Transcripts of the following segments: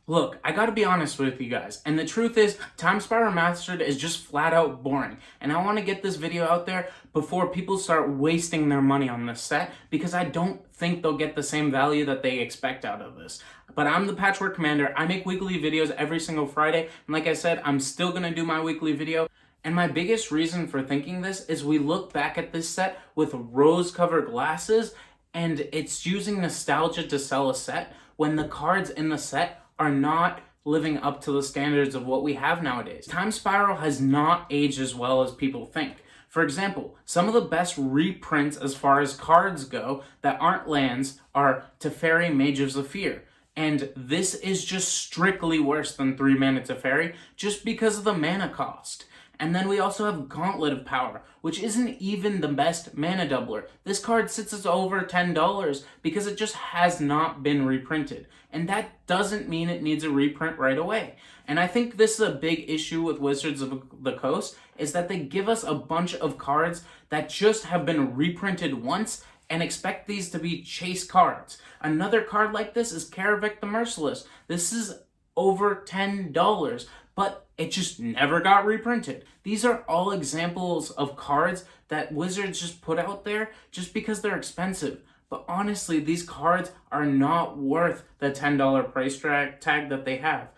Look, I gotta be honest with you guys, and the truth is, Spiral Remastered is just flat out boring, and I want to get this video out there before people start wasting their money on this set, because I don't think they'll get the same value that they expect out of this. But I'm the Patchwork Commander, I make weekly videos every single Friday, and like I said, I'm still gonna do my weekly video. And my biggest reason for thinking this is we look back at this set with rose-colored glasses, and it's using nostalgia to sell a set when the cards in the set are not living up to the standards of what we have nowadays. Time Spiral has not aged as well as people think. For example, some of the best reprints as far as cards go that aren't lands are Teferi, Mage of Zephyr. And this is just strictly worse than 3 mana Teferi just because of the mana cost. And then we also have Gauntlet of Power, which isn't even the best mana doubler. This card sits at over $10 because it just has not been reprinted. And that doesn't mean it needs a reprint right away. And I think this is a big issue with Wizards of the Coast, is that they give us a bunch of cards that just have been reprinted once and expect these to be chase cards. Another card like this is Karavik the Merciless. This is over $10, but it just never got reprinted. These are all examples of cards that Wizards just put out there just because they're expensive. But honestly, these cards are not worth the $10 price tag that they have.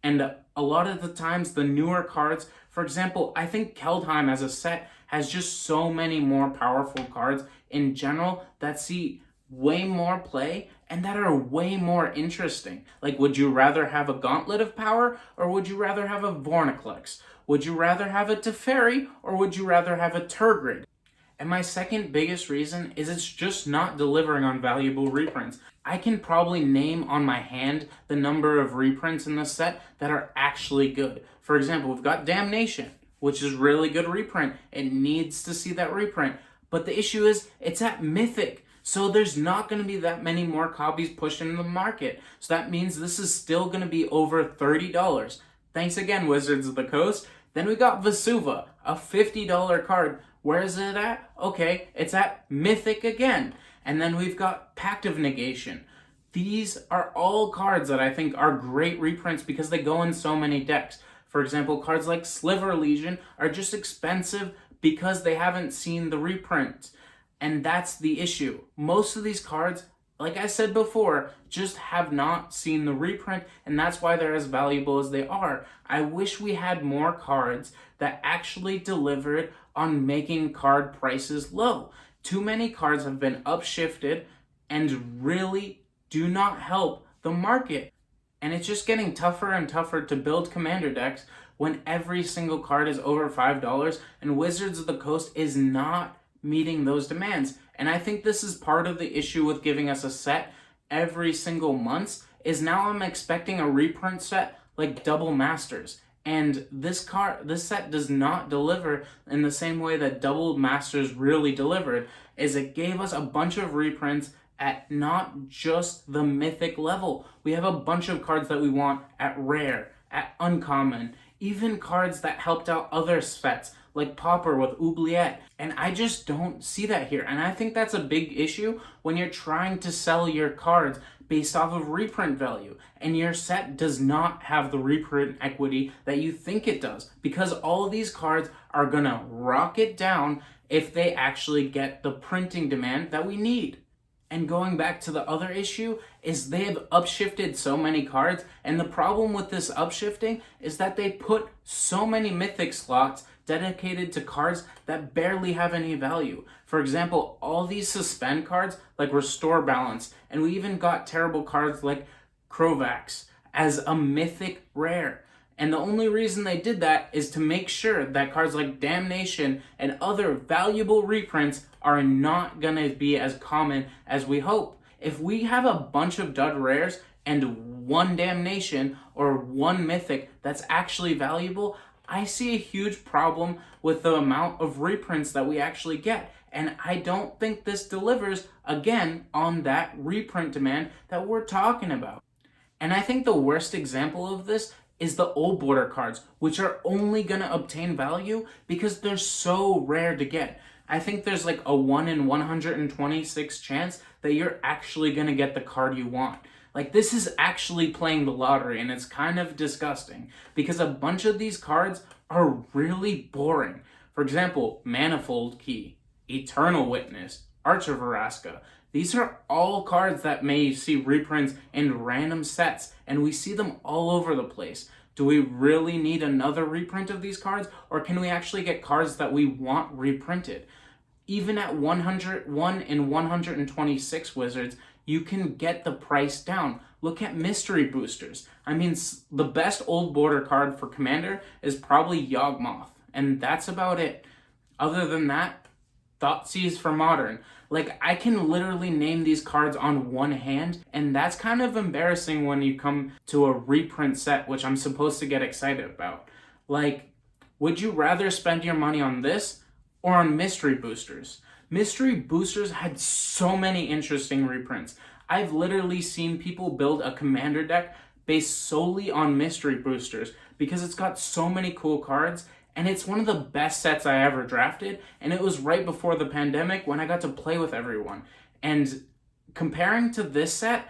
And a lot of the times, the newer cards, for example, I think Keldheim as a set has just so many more powerful cards in general that see way more play and that are way more interesting. Like, would you rather have a Gauntlet of Power or would you rather have a Vorniclex? Would you rather have a Teferi or would you rather have a Turgid? And my second biggest reason is it's just not delivering on valuable reprints. I can probably name on my hand the number of reprints in the set that are actually good. For example, we've got Damnation, which is really good reprint. It needs to see that reprint. But the issue is, it's at Mythic. So there's not going to be that many more copies pushed into the market. So that means this is still going to be over $30. Thanks again, Wizards of the Coast. Then we got Vesuva, a $50 card. Where is it at? Okay, it's at Mythic again. And then we've got Pact of Negation. These are all cards that I think are great reprints because they go in so many decks. For example, cards like Sliver Legion are just expensive because they haven't seen the reprint. And that's the issue. Most of these cards, like I said before, just have not seen the reprint, and that's why they're as valuable as they are. I wish we had more cards that actually delivered on making card prices low. Too many cards have been upshifted and really do not help the market. And it's just getting tougher and tougher to build commander decks when every single card is over $5 and Wizards of the Coast is not meeting those demands. And I think this is part of the issue with giving us a set every single month, is now I'm expecting a reprint set like Double Masters. And this set does not deliver in the same way that Double Masters really delivered, is it gave us a bunch of reprints at not just the mythic level. We have a bunch of cards that we want at rare, at uncommon, even cards that helped out other sets, like Pauper with Oubliette. And I just don't see that here. And I think that's a big issue when you're trying to sell your cards based off of reprint value. And your set does not have the reprint equity that you think it does. Because all of these cards are gonna rocket down if they actually get the printing demand that we need. And going back to the other issue is they have upshifted so many cards, and the problem with this upshifting is that they put so many mythic slots dedicated to cards that barely have any value. For example, all these suspend cards like Restore Balance, and we even got terrible cards like Krovax as a mythic rare. And the only reason they did that is to make sure that cards like Damnation and other valuable reprints are not gonna be as common as we hope. If we have a bunch of dud rares and one Damnation or one mythic that's actually valuable, I see a huge problem with the amount of reprints that we actually get. And I don't think this delivers, again, on that reprint demand that we're talking about. And I think the worst example of this is the old border cards, which are only going to obtain value because they're so rare to get. I think there's like a 1 in 126 chance that you're actually going to get the card you want. Like, this is actually playing the lottery, and it's kind of disgusting because a bunch of these cards are really boring. For example, Manifold Key, Eternal Witness, Arch of Veraska. These are all cards that may see reprints in random sets, and we see them all over the place. Do we really need another reprint of these cards, or can we actually get cards that we want reprinted? Even at 101 and 126 Wizards, you can get the price down. Look at mystery boosters. I mean, the best old border card for Commander is probably Yawgmoth, and that's about it. Other than that, Thoughtseize for Modern. Like, I can literally name these cards on one hand, and that's kind of embarrassing when you come to a reprint set, which I'm supposed to get excited about. Like, would you rather spend your money on this or on mystery boosters? Mystery boosters had so many interesting reprints. I've literally seen people build a commander deck based solely on mystery boosters because it's got so many cool cards, and it's one of the best sets I ever drafted, and it was right before the pandemic when I got to play with everyone. And comparing to this set,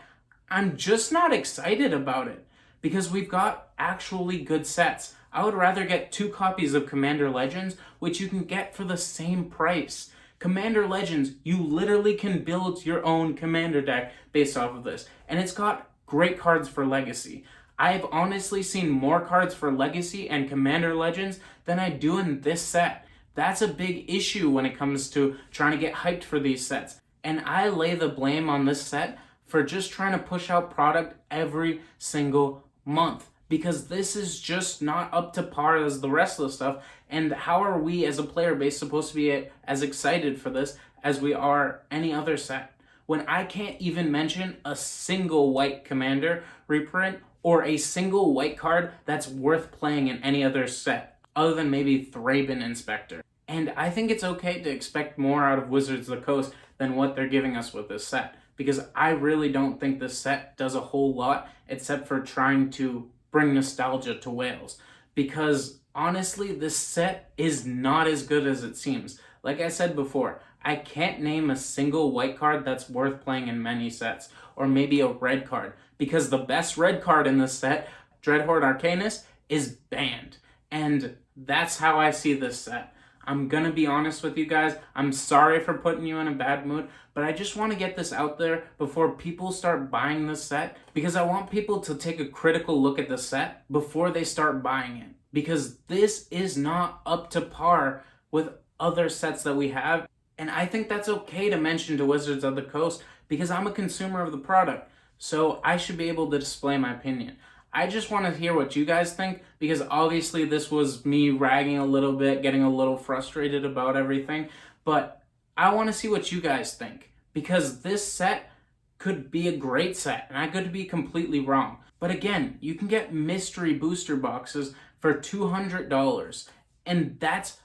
I'm just not excited about it because we've got actually good sets. I would rather get 2 copies of Commander Legends, which you can get for the same price. Commander Legends, you literally can build your own Commander deck based off of this, and it's got great cards for Legacy. I've honestly seen more cards for Legacy and Commander Legends than I do in this set. That's a big issue when it comes to trying to get hyped for these sets. And I lay the blame on this set for just trying to push out product every single month, because this is just not up to par as the rest of the stuff. And how are we as a player base supposed to be as excited for this as we are any other set, when I can't even mention a single white Commander reprint or a single white card that's worth playing in any other set, other than maybe Thraben Inspector? And I think it's okay to expect more out of Wizards of the Coast than what they're giving us with this set, because I really don't think this set does a whole lot except for trying to bring nostalgia to Wales. Because honestly, this set is not as good as it seems. Like I said before, I can't name a single white card that's worth playing in many sets, or maybe a red card, because the best red card in this set, Dreadhorde Arcanist, is banned. And that's how I see this set. I'm gonna be honest with you guys, I'm sorry for putting you in a bad mood, but I just want to get this out there before people start buying this set, because I want people to take a critical look at the set before they start buying it. Because this is not up to par with other sets that we have, and I think that's okay to mention to Wizards of the Coast, because I'm a consumer of the product, so I should be able to display my opinion. I just want to hear what you guys think, because obviously this was me ragging a little bit, getting a little frustrated about everything, but I want to see what you guys think, because this set could be a great set, and I could be completely wrong. But again, you can get mystery booster boxes for $200, and that's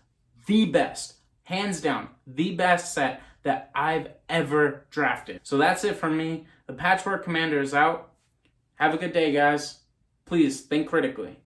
the best, hands down, the best set that I've ever drafted. So that's it from me. The Patchwork Commander is out. Have a good day, guys. Please think critically.